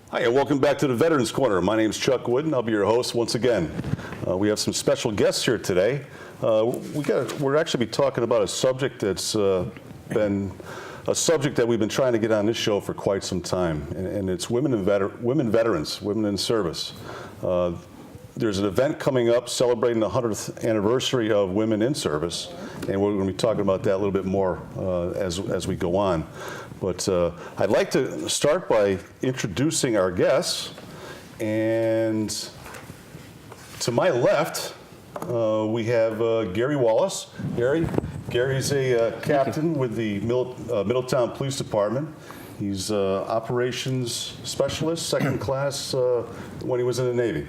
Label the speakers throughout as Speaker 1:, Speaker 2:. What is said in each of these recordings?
Speaker 1: Hi, and welcome back to the Veterans Corner. My name is Chuck Woodin. I'll be your host once again. We have some special guests here today. We're actually be talking about a subject that's been a subject that we've been trying to get on this show for quite some time, and it's women veterans, women in service. There's an event coming up celebrating the 100th anniversary of women in service, and we're going to be talking about that a little bit more as we go on. But I'd like to start by introducing our guests. And to my left, we have Gary Wallace. Gary's a captain with the Middletown Police Department. He's operations specialist, second class when he was in the Navy.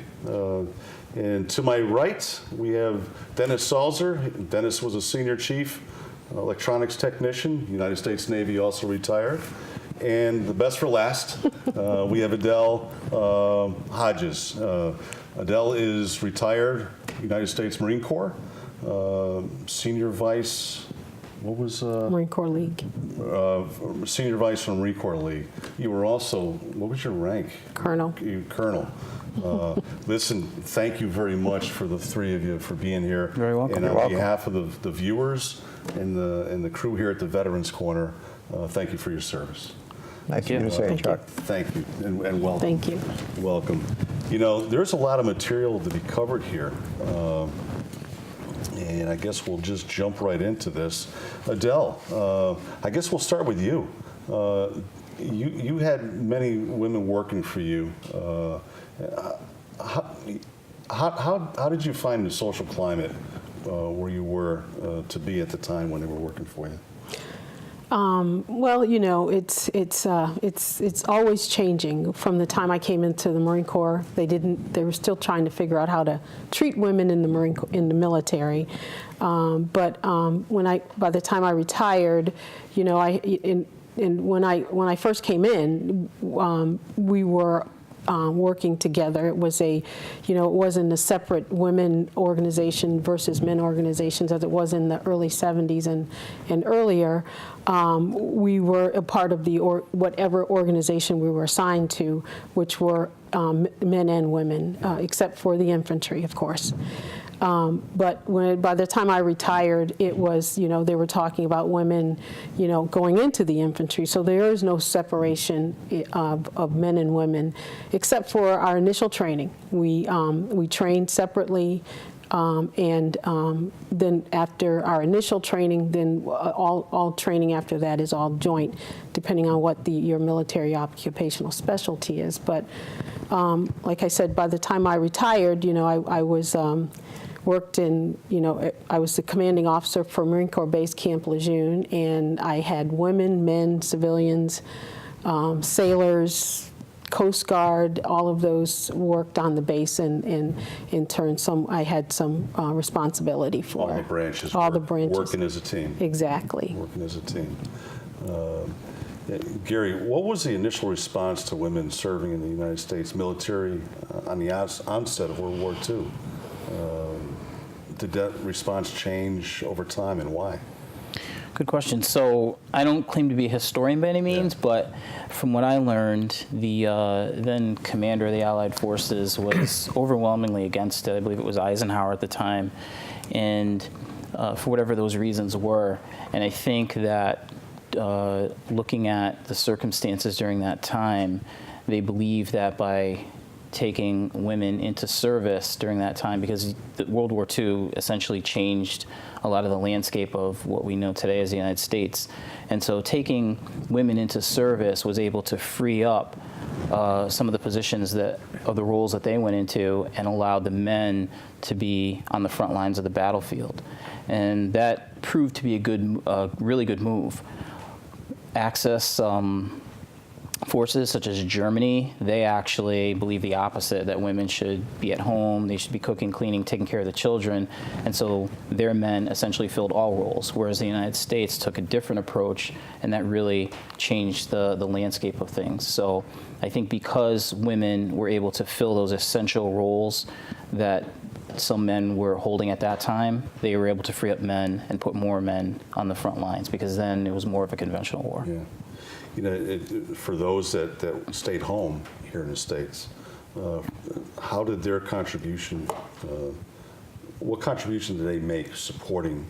Speaker 1: And to my right, we have Dennis Salzer. Dennis was a senior chief electronics technician, United States Navy, also retired. And the best for last, we have Adele Hodges. Adele is retired, United States Marine Corps, senior vice, what was?
Speaker 2: Marine Corps League.
Speaker 1: Senior vice from Marine Corps League. You were also, what was your rank?
Speaker 2: Colonel.
Speaker 1: Colonel. Listen, thank you very much for the three of you for being here.
Speaker 3: Very welcome.
Speaker 1: And on behalf of the viewers and the crew here at the Veterans Corner, thank you for your service.
Speaker 3: Thank you, Chuck.
Speaker 1: Thank you, and welcome.
Speaker 2: Thank you.
Speaker 1: Welcome. You know, there's a lot of material to be covered here, and I guess we'll just jump right into this. Adele, I guess we'll start with you. You had many women working for you. How did you find the social climate where you were to be at the time when they were working for you?
Speaker 2: Well, you know, it's always changing. From the time I came into the Marine Corps, they were still trying to figure out how to treat women in the military. But by the time I retired, you know, when I first came in, we were working together. It was it wasn't a separate women organization versus men organizations as it was in the early 70s and earlier. We were a part of whatever organization we were assigned to, which were men and women, except for the infantry, of course. But by the time I retired, it was, they were talking about women, going into the infantry. So there is no separation of men and women, except for our initial training. We trained separately, and then after our initial training, then all training after that is all joint, depending on what your military occupational specialty is. But like I said, by the time I retired, I was worked in, I was the commanding officer for Marine Corps Base Camp Lejeune, and I had women, men, civilians, sailors, Coast Guard, all of those worked on the base, and in turn, I had some responsibility for.
Speaker 1: All the branches.
Speaker 2: All the branches.
Speaker 1: Working as a team.
Speaker 2: Exactly.
Speaker 1: Working as a team. Gary, what was the initial response to women serving in the United States military on the onset of World War II? Did that response change over time, and why?
Speaker 3: Good question. So I don't claim to be a historian by any means, but from what I learned, the then commander of the Allied forces was overwhelmingly against it. I believe it was Eisenhower at the time, and for whatever those reasons were. And I think that looking at the circumstances during that time, they believed that by taking women into service during that time, because World War II essentially changed a lot of the landscape of what we know today as the United States. And so taking women into service was able to free up some of the positions of the roles that they went into, and allowed the men to be on the front lines of the battlefield. And that proved to be a really good move. Access forces such as Germany, they actually believe the opposite, that women should be at home, they should be cooking, cleaning, taking care of the children, and so their men essentially filled all roles, whereas the United States took a different approach, and that really changed the landscape of things. So I think because women were able to fill those essential roles that some men were holding at that time, they were able to free up men and put more men on the front lines, because then it was more of a conventional war.
Speaker 1: Yeah. You know, for those that stayed home here in the States, how did their contribution, what contribution did they make supporting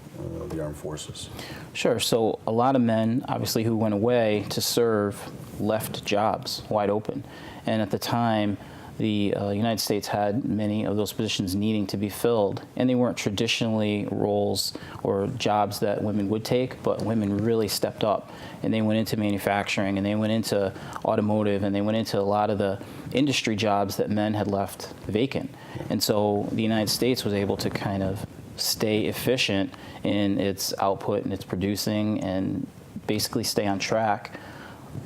Speaker 1: the armed forces?
Speaker 3: Sure. So a lot of men, obviously, who went away to serve left jobs wide open. And at the time, the United States had many of those positions needing to be filled, and they weren't traditionally roles or jobs that women would take, but women really stepped up, and they went into manufacturing, and they went into automotive, and they went into a lot of the industry jobs that men had left vacant. And so the United States was able to kind of stay efficient in its output and its producing, and basically stay on track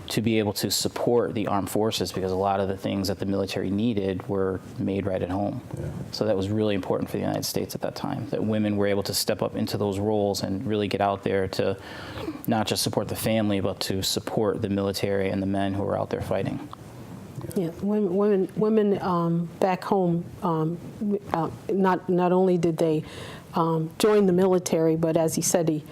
Speaker 3: to be able to support the armed forces, because a lot of the things that the military needed were made right at home. Yeah. So that was really important for the United States at that time, that women were able to step up into those roles and really get out there to not just support the family, but to support the military and the men who were out there fighting.
Speaker 2: Yeah, women back home, not only did they join the military, but as he said, they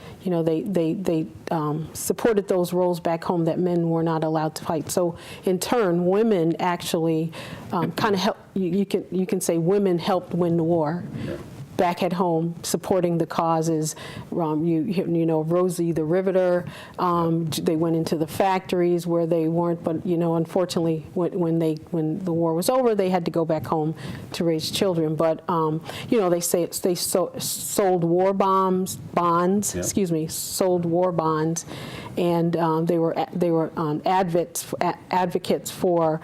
Speaker 2: supported those roles back home that men were not allowed to fight. So in turn, women actually kind of helped. You can say women helped win the war. Yeah. Back at home, supporting the causes. Rosie the Riveter, they went into the factories where they weren't, but unfortunately, when the war was over, they had to go back home to raise children. But they say they sold war bonds.
Speaker 1: Yeah.
Speaker 2: Sold war bonds, and they were advocates for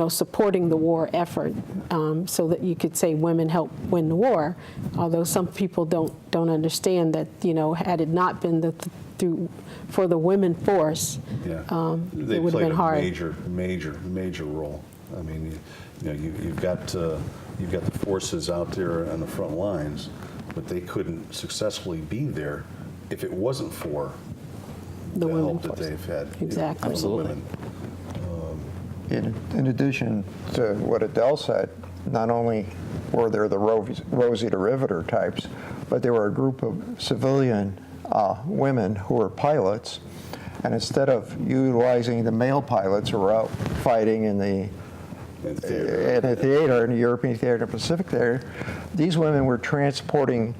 Speaker 2: supporting the war effort, so that you could say women helped win the war. Although some people don't understand that, had it not been for the women force, it would have been hard.
Speaker 1: They played a major role. I mean, you've got the forces out there on the front lines, but they couldn't successfully be there if it wasn't for the help that they've had.
Speaker 2: Exactly.
Speaker 3: Absolutely.
Speaker 4: In addition to what Adele said, not only were there the Rosie the Riveter types, but there were a group of civilian women who were pilots, and instead of utilizing the male pilots who were out fighting in the theater, in the European theater, the Pacific theater, these women were transporting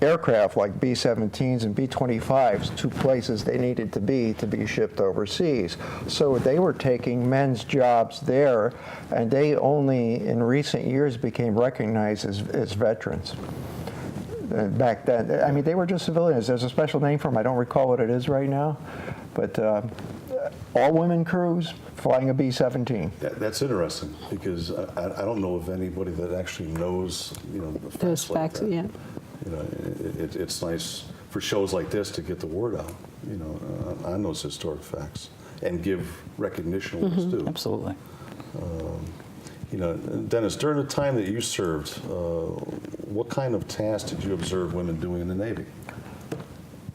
Speaker 4: aircraft like B-17s and B-25s to places they needed to be shipped overseas. So they were taking men's jobs there, and they only in recent years became recognized as veterans. Back then, I mean, they were just civilians. There's a special name for them. I don't recall what it is right now, but all women crews flying a B-17.
Speaker 1: That's interesting, because I don't know of anybody that actually knows, the facts like that.
Speaker 2: Yeah.
Speaker 1: It's nice for shows like this to get the word out, on those historic facts, and give recognition when it's due.
Speaker 3: Absolutely.
Speaker 1: Dennis, during the time that you served, what kind of tasks did you observe women doing in the Navy?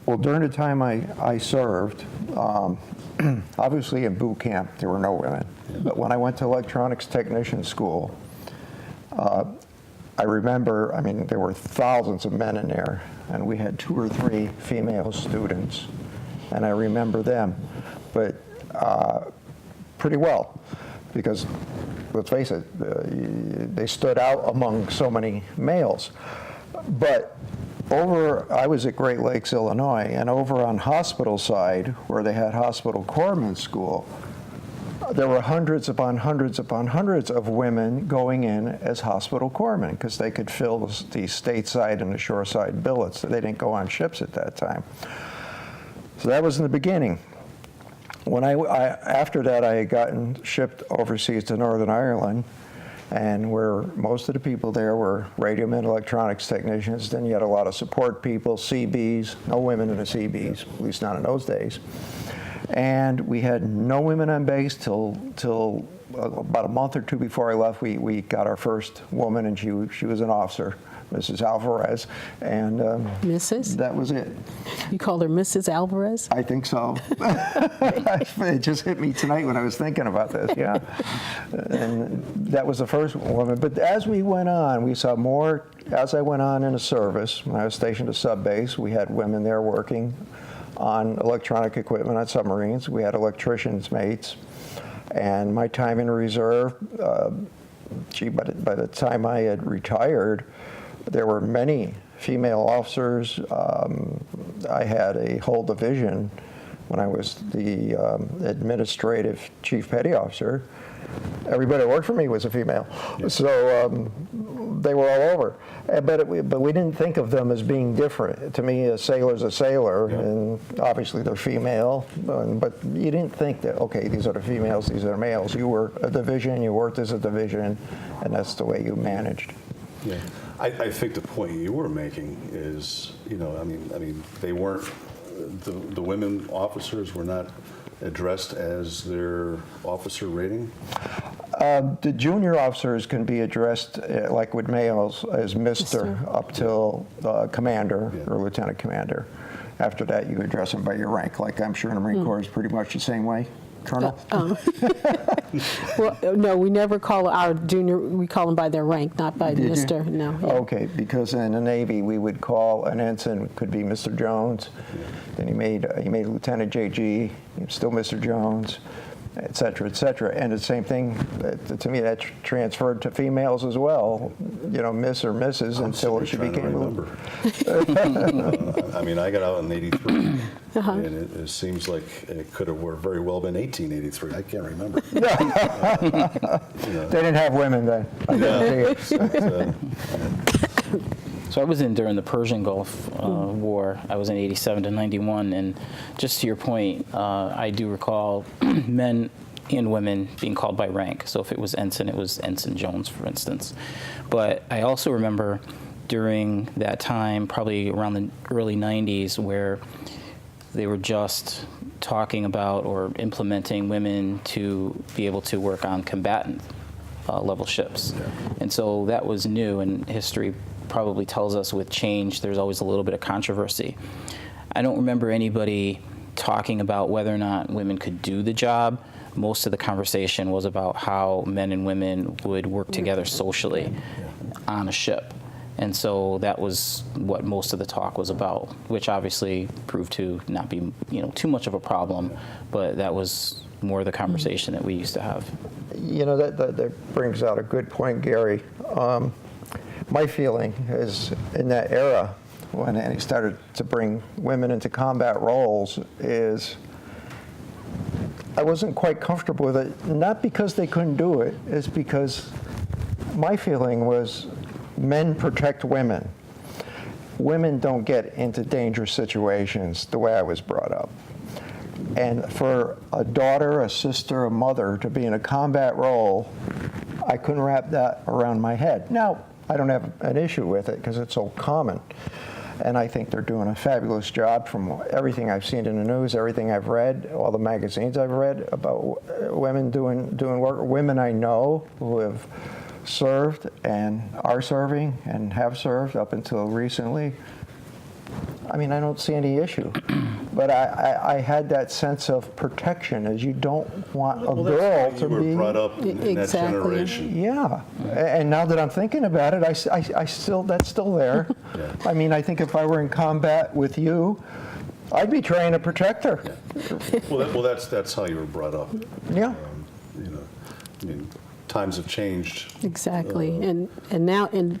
Speaker 4: Well, during the time I served, obviously in boot camp there were no women. Yeah. But when I went to electronics technician school, I remember, there were thousands of men in there, and we had 2 or 3 female students, and I remember them, but pretty well, because let's face it, they stood out among so many males. But I was at Great Lakes, Illinois, and over on hospital side, where they had hospital corpsman school, there were hundreds upon hundreds upon hundreds of women going in as hospital corpsmen, because they could fill the stateside and the shoreside billets. They didn't go on ships at that time. So that was in the beginning. When after that, I had gotten shipped overseas to Northern Ireland, and where most of the people there were radio and electronics technicians. Then you had a lot of support people, CBs, no women in the CBs, at least not in those days. And we had no women on base till about a month or two before I left. We got our first woman, and she was an officer, Mrs. Alvarez, and
Speaker 2: Mrs.?
Speaker 4: that was it.
Speaker 2: You called her Mrs. Alvarez?
Speaker 4: I think so. It just hit me tonight when I was thinking about this, yeah. And that was the first woman. But as we went on, we saw more. As I went on in the service, when I was stationed at sub base, we had women there working on electronic equipment on submarines. We had electricians' mates. And my time in reserve, by the time I had retired, there were many female officers. I had a whole division when I was the administrative chief petty officer. Everybody that worked for me was a female. So they were all over. But we didn't think of them as being different. To me, a sailor's a sailor, and obviously they're female. But you didn't think that, okay, these are the females, these are the males. You were a division, you worked as a division, and that's the way you managed.
Speaker 1: Yeah. I think the point you were making is, I mean, they weren't, the women officers were not addressed as their officer rating?
Speaker 4: The junior officers can be addressed like with males as Mr. up till commander or lieutenant commander. After that, you address them by your rank, like I'm sure in the Marine Corps is pretty much the same way. Colonel?
Speaker 2: Well, no, we never call our junior, we call them by their rank, not by
Speaker 4: Did
Speaker 2: Mr.
Speaker 4: you?
Speaker 2: No. Yeah.
Speaker 4: Okay, because in the Navy, we would call an ensign, could be Mr. Jones. Then he made Lieutenant JG, still Mr. Jones, et cetera, et cetera. And the same thing, to me, that transferred to females as well, Miss or Mrs. until she became
Speaker 1: I mean, I got out in '83, and it seems like it could have very well been 1883. I can't remember.
Speaker 4: They didn't have women then.
Speaker 3: So I was in during the Persian Gulf War. I was in '87 to '91, and just to your point, I do recall men and women being called by rank. So if it was ensign, it was Ensign Jones, for instance. But I also remember during that time, probably around the early '90s, where they were just talking about or implementing women to be able to work on combatant level ships. And so that was new, and history probably tells us with change, there's always a little bit of controversy. I don't remember anybody talking about whether or not women could do the job. Most of the conversation was about how men and women would work together socially on a ship. And so that was what most of the talk was about, which obviously proved to not be, too much of a problem, but that was more the conversation that we used to have.
Speaker 4: That brings out a good point, Gary. My feeling is in that era, when he started to bring women into combat roles, is I wasn't quite comfortable with it, not because they couldn't do it, it's because my feeling was men protect women. Women don't get into dangerous situations the way I was brought up. And for a daughter, a sister, a mother to be in a combat role, I couldn't wrap that around my head. Now, I don't have an issue with it because it's so common. And I think they're doing a fabulous job from everything I've seen in the news, everything I've read, all the magazines I've read about women doing work. Women I know who have served and are serving and have served up until recently. I mean, I don't see any issue. But I had that sense of protection, as you don't want a girl to be.
Speaker 1: You were brought up in that generation.
Speaker 4: Yeah, and now that I'm thinking about it, I still, that's still there. I mean, I think if I were in combat with you, I'd be trying to protect her.
Speaker 1: Well, that's how you were brought up.
Speaker 4: Yeah.
Speaker 1: I mean, times have changed.
Speaker 2: Exactly, and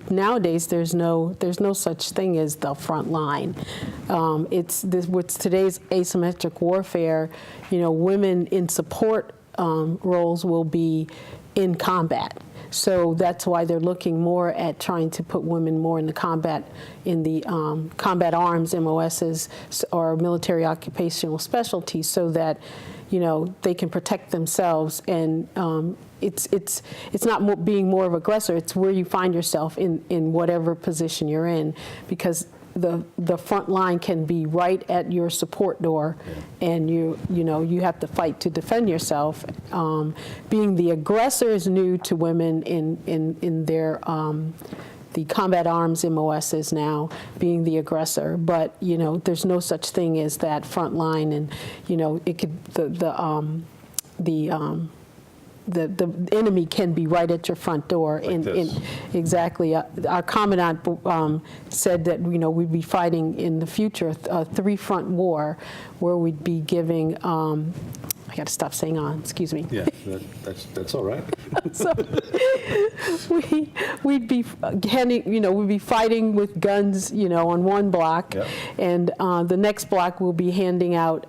Speaker 2: nowadays there's no such thing as the front line. With today's asymmetric warfare, women in support roles will be in combat. So that's why they're looking more at trying to put women more in the combat arms, MOSs, or military occupational specialties, so that they can protect themselves. And it's not being more of aggressor. It's where you find yourself in whatever position you're in, because the front line can be right at your support door, and you have to fight to defend yourself. Being the aggressor is new to women in their the combat arms MOSs now, being the aggressor, but there's no such thing as that front line, and it could the enemy can be right at your front door. Exactly. Our commandant said that we'd be fighting in the future a three-front war, where we'd be giving. I got to stop saying on. Excuse me.
Speaker 1: Yeah, that's all right.
Speaker 2: So we'd be we'd be fighting with guns, on one block,
Speaker 1: Yep.
Speaker 2: and the next block we'll be handing out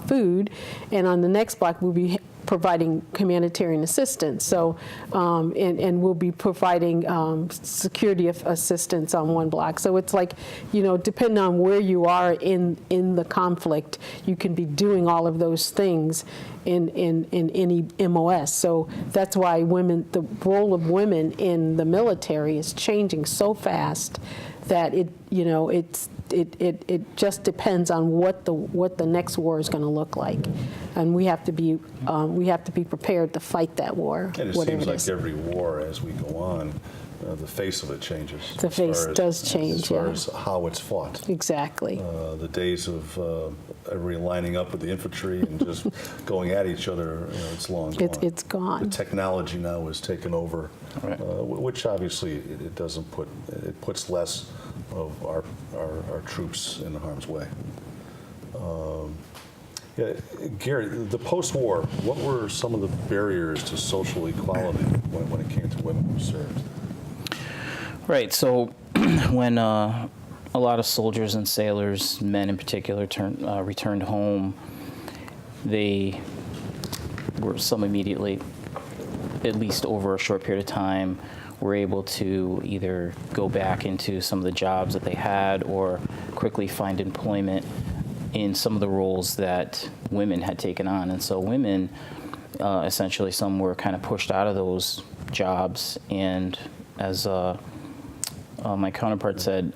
Speaker 2: food, and on the next block we'll be providing humanitarian assistance. So, and we'll be providing security assistance on one block. So it's like, depending on where you are in the conflict, you can be doing all of those things in any MOS. So that's why the role of women in the military is changing so fast that it just depends on what the next war is going to look like, and we have to be prepared to fight that war.
Speaker 1: And it seems like every war, as we go on, the face of it changes.
Speaker 2: The face does change,
Speaker 1: as far as how it's fought.
Speaker 2: Exactly.
Speaker 1: The days of everybody lining up with the infantry and just going at each other, it's long gone.
Speaker 2: It's gone.
Speaker 1: The technology now has taken over,
Speaker 3: Right.
Speaker 1: which obviously it puts less of our troops in harm's way. Gary, the post-war, what were some of the barriers to social equality when it came to women who served?
Speaker 3: Right. So when a lot of soldiers and sailors, men in particular, returned home, they were some immediately, at least over a short period of time, were able to either go back into some of the jobs that they had or quickly find employment in some of the roles that women had taken on. And so women, essentially, some were kind of pushed out of those jobs, and as my counterpart said,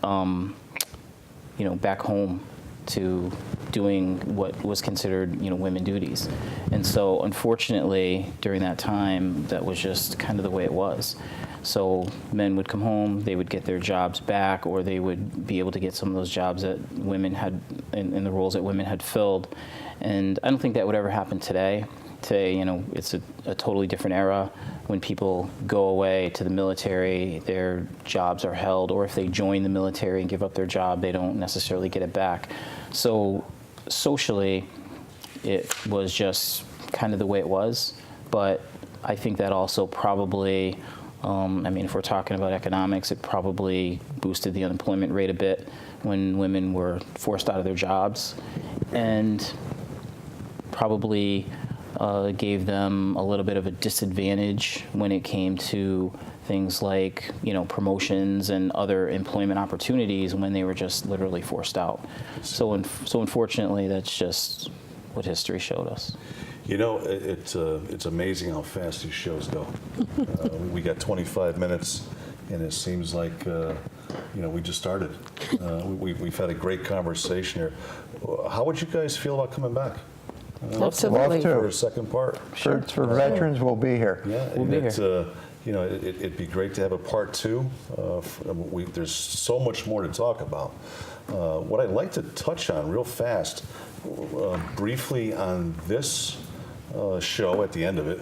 Speaker 3: back home to doing what was considered, women duties. And so, unfortunately, during that time, that was just kind of the way it was. So men would come home, they would get their jobs back, or they would be able to get some of those jobs that women had, in the roles that women had filled. And I don't think that would ever happen today. Today, it's a totally different era. When people go away to the military, their jobs are held, or if they join the military and give up their job, they don't necessarily get it back. So socially, it was just kind of the way it was. But I think that also probably, if we're talking about economics, it probably boosted the unemployment rate a bit when women were forced out of their jobs, and probably gave them a little bit of a disadvantage when it came to things like, promotions and other employment opportunities when they were just literally forced out. So unfortunately, that's just what history showed us.
Speaker 1: It's amazing how fast these shows go. We got 25 minutes, and it seems like, we just started. We've had a great conversation here. How would you guys feel about coming back?
Speaker 2: Absolutely.
Speaker 4: Love to.
Speaker 1: For a second part.
Speaker 4: Sure. For veterans, we'll be here.
Speaker 1: Yeah,
Speaker 3: We'll be here.
Speaker 1: It'd be great to have a part two. There's so much more to talk about. What I'd like to touch on real fast, briefly on this show at the end of it,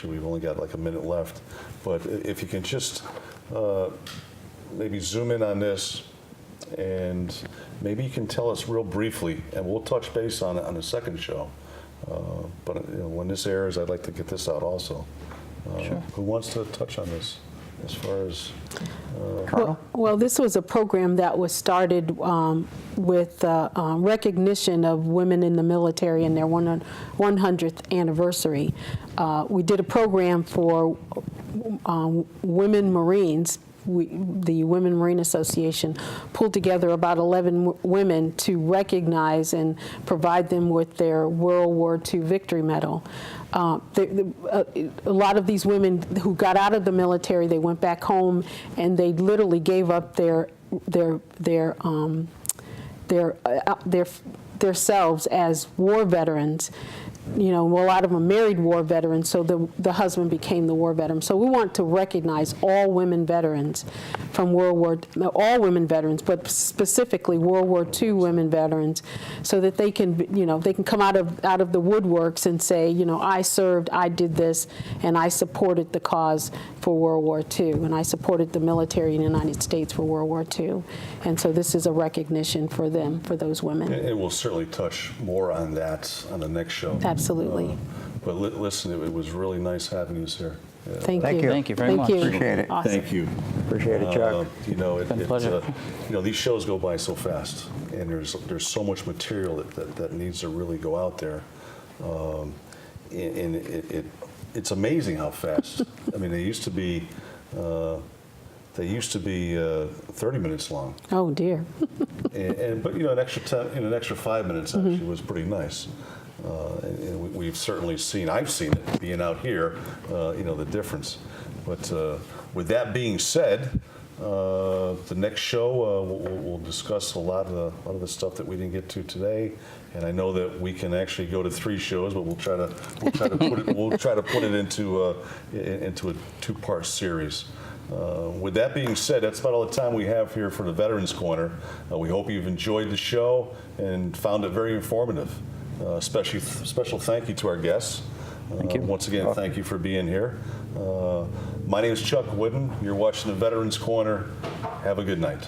Speaker 1: we've only got like a minute left, but if you can just maybe zoom in on this, and maybe you can tell us real briefly, and we'll touch base on it on the second show. But when this airs, I'd like to get this out also.
Speaker 3: Sure.
Speaker 1: Who wants to touch on this as far as...
Speaker 2: Well, this was a program that was started with recognition of women in the military and their 100th anniversary. We did a program for women Marines. The Women Marine Association pulled together about 11 women to recognize and provide them with their World War II Victory Medal. A lot of these women who got out of the military, they went back home and they literally gave up their themselves as war veterans. You know, a lot of them married war veterans, so the husband became the war veteran. So we want to recognize all women veterans from all women veterans, but specifically World War II women veterans, so that they can, you know, they can come out of the woodworks and say, you know, I served, I did this, and I supported the cause for World War II, and I supported the military in the United States for World War II. And so this is a recognition for them, for those women.
Speaker 1: And we'll certainly touch more on that on the next show.
Speaker 2: Absolutely.
Speaker 1: But listen, it was really nice having you here. Yeah.
Speaker 2: Thank
Speaker 4: Thank
Speaker 2: you.
Speaker 4: you.
Speaker 3: Thank you very much.
Speaker 4: Appreciate it.
Speaker 2: Awesome.
Speaker 1: Thank you.
Speaker 4: Appreciate it, Chuck.
Speaker 1: You know,
Speaker 3: Been a pleasure.
Speaker 1: you know, these shows go by so fast, and there's so much material that needs to really go out there, and it's amazing how fast. I mean, they used to be 30 minutes long.
Speaker 2: Oh dear.
Speaker 1: But you know, an extra 5 minutes actually was pretty nice. And we've certainly seen, I've seen it being out here, you know, the difference. But with that being said, the next show we'll discuss a lot of the stuff that we didn't get to today. And I know that we can actually go to 3 shows, but we'll try to put it into a 2-part series. With that being said, that's about all the time we have here for the Veterans Corner. We hope you've enjoyed the show and found it very informative. Special thank you to our guests.
Speaker 3: Thank you.
Speaker 1: Once again, thank you for being here. My name is Chuck Woodin. You're watching the Veterans Corner. Have a good night.